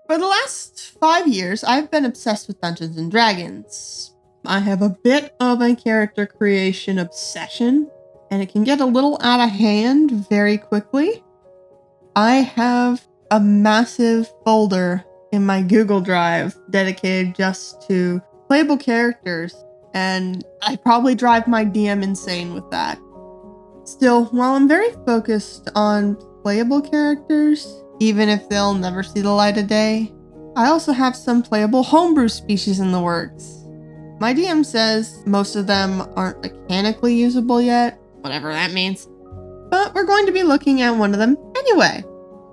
For the last 5 years, I've been obsessed with Dungeons and Dragons. I have a bit of a character creation obsession, and it can get a little out of hand very quickly. I have a massive folder in my Google Drive dedicated just to playable characters, and I probably drive my DM insane with that. Still, while I'm very focused on playable characters, even if they'll never see the light of day, I also have some playable homebrew species in the works. My DM says most of them aren't mechanically usable yet, whatever that means, but we're going to be looking at one of them anyway.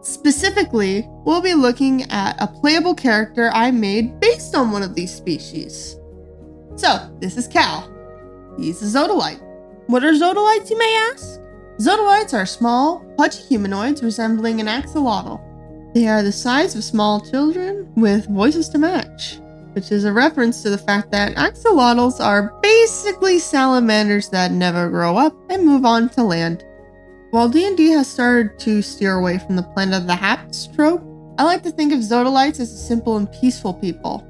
Specifically, we'll be looking at a playable character I made based on one of these species. So, this is Cal. He's a Zodolite. What are Zodolites, you may ask? Zodolites are small, pudgy humanoids resembling an axolotl. They are the size of small children with voices to match, which is a reference to the fact that axolotls are basically salamanders that never grow up and move on to land. While D&D has started to steer away from the Planet of the Haps trope, I like to think of Zodolites as a simple and peaceful people.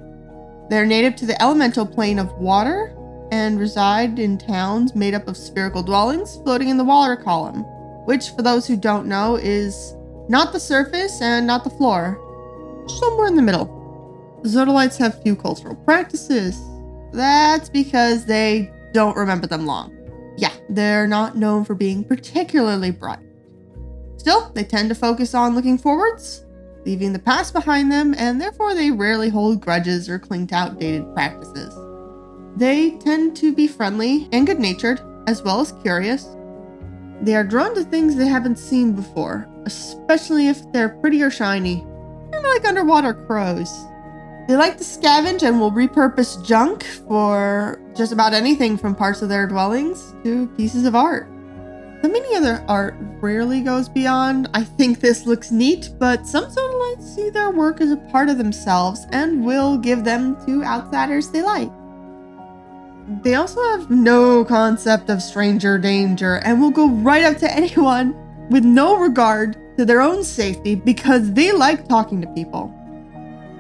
They're native to the elemental plane of water and reside in towns made up of spherical dwellings floating in the water column, which, for those who don't know, is not the surface and not the floor, somewhere in the middle. Zodolites have few cultural practices. That's because they don't remember them long. Yeah, they're not known for being particularly bright. Still, they tend to focus on looking forwards, leaving the past behind them, and therefore they rarely hold grudges or cling to outdated practices. They tend to be friendly and good-natured, as well as curious. They are drawn to things they haven't seen before, especially if they're pretty or shiny, kind of like underwater crows. They like to scavenge and will repurpose junk for just about anything from parts of their dwellings to pieces of art. The many other art rarely goes beyond, I think this looks neat, but some Zodolites see their work as a part of themselves and will give them to outsiders they like. They also have no concept of stranger danger and will go right up to anyone with no regard to their own safety because they like talking to people.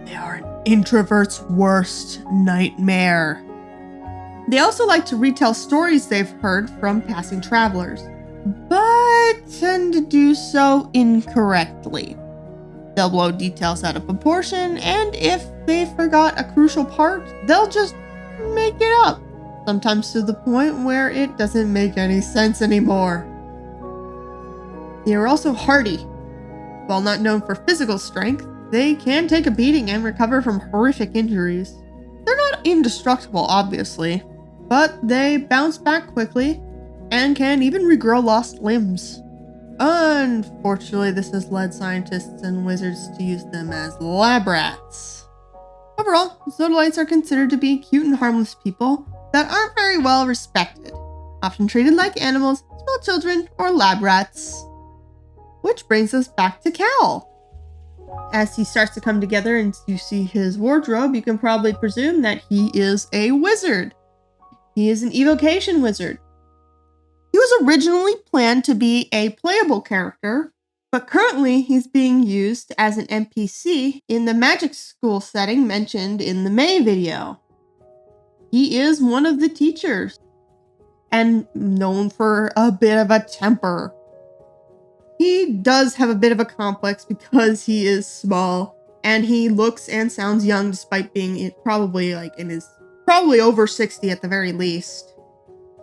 They are an introvert's worst nightmare. They also like to retell stories they've heard from passing travelers, but tend to do so incorrectly. They'll blow details out of proportion, and if they forgot a crucial part, they'll just make it up, sometimes to the point where it doesn't make any sense anymore. They are also hardy. While not known for physical strength, they can take a beating and recover from horrific injuries. They're not indestructible, obviously, but they bounce back quickly and can even regrow lost limbs. Unfortunately, this has led scientists and wizards to use them as lab rats. Overall, Zodolites are considered to be cute and harmless people that aren't very well respected, often treated like animals, small children, or lab rats. Which brings us back to Cal. As he starts to come together and you see his wardrobe, you can probably presume that he is a wizard. He is an evocation wizard. He was originally planned to be a playable character, but currently he's being used as an NPC in the magic school setting mentioned in the May video. He is one of the teachers and known for a bit of a temper. He does have a bit of a complex because he is small and he looks and sounds young despite being probably over 60 at the very least.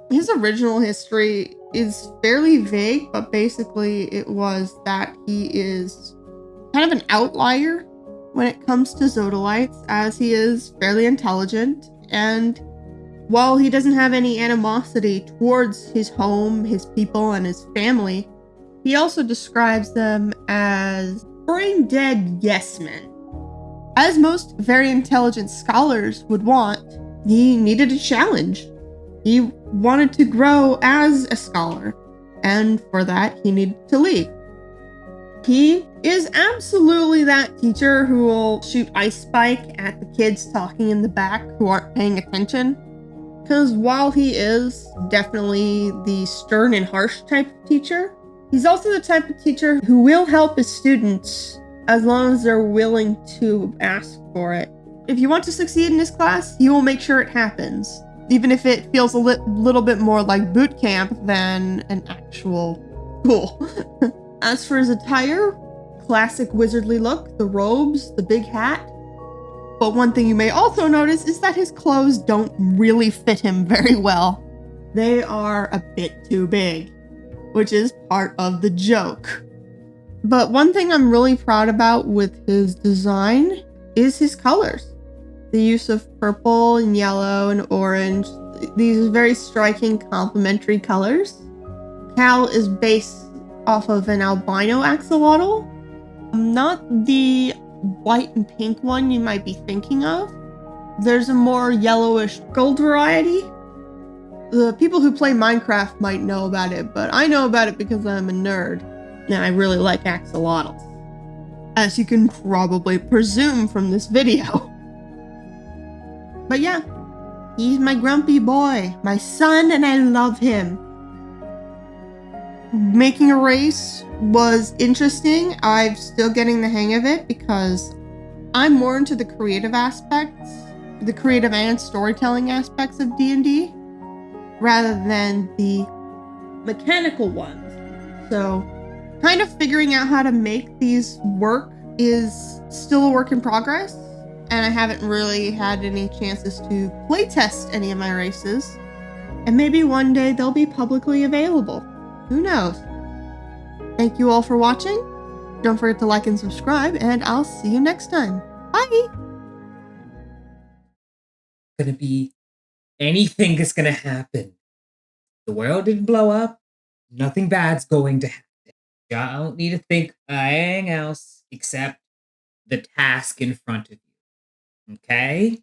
His original history is fairly vague, but basically it was that he is kind of an outlier when it comes to Zodolites, as he is fairly intelligent, and while he doesn't have any animosity towards his home, his people, and his family, he also describes them as brain-dead yes-men. As most very intelligent scholars would want, he needed a challenge. He wanted to grow as a scholar, and for that, he needed to leave. He is absolutely that teacher who will shoot ice spike at the kids talking in the back who aren't paying attention. Because while he is definitely the stern and harsh type of teacher, he's also the type of teacher who will help his students as long as they're willing to ask for it. If you want to succeed in this class, you will make sure it happens, even if it feels a little bit more like boot camp than an actual school. As for his attire, classic wizardly look, the robes, the big hat. But one thing you may also notice is that his clothes don't really fit him very well. They are a bit too big, which is part of the joke. But one thing I'm really proud about with his design is his colors. The use of purple and yellow and orange, these very striking complementary colors. Cal is based off of an albino axolotl, not the white and pink one you might be thinking of. There's a more yellowish gold variety. The people who play Minecraft might know about it, but I know about it because I'm a nerd and I really like axolotls, as you can probably presume from this video. But yeah, he's my grumpy boy, my son, and I love him. Making a race was interesting. I'm still getting the hang of it because I'm more into the creative aspects, the creative and storytelling aspects of D&D, rather than the mechanical ones. So kind of figuring out how to make these work is still a work in progress, and I haven't really had any chances to playtest any of my races, and maybe one day they'll be publicly available. Who knows? Thank you all for watching. Don't forget to like and subscribe, and I'll see you next time. Bye! Gonna be anything is gonna happen. The world didn't blow up. Nothing bad's going to happen. You don't need to think anything else except the task in front of you. Okay?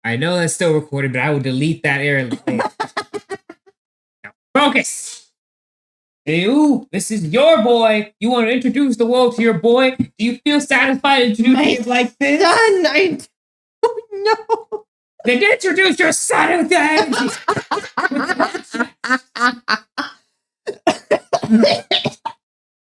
I know that's still recorded, but I will delete that area later. Now focus! Hey, ooh, this is your boy. You want to introduce the world to your boy? Do you feel satisfied introducing it like this? Son, I don't know. Then introduce your son again!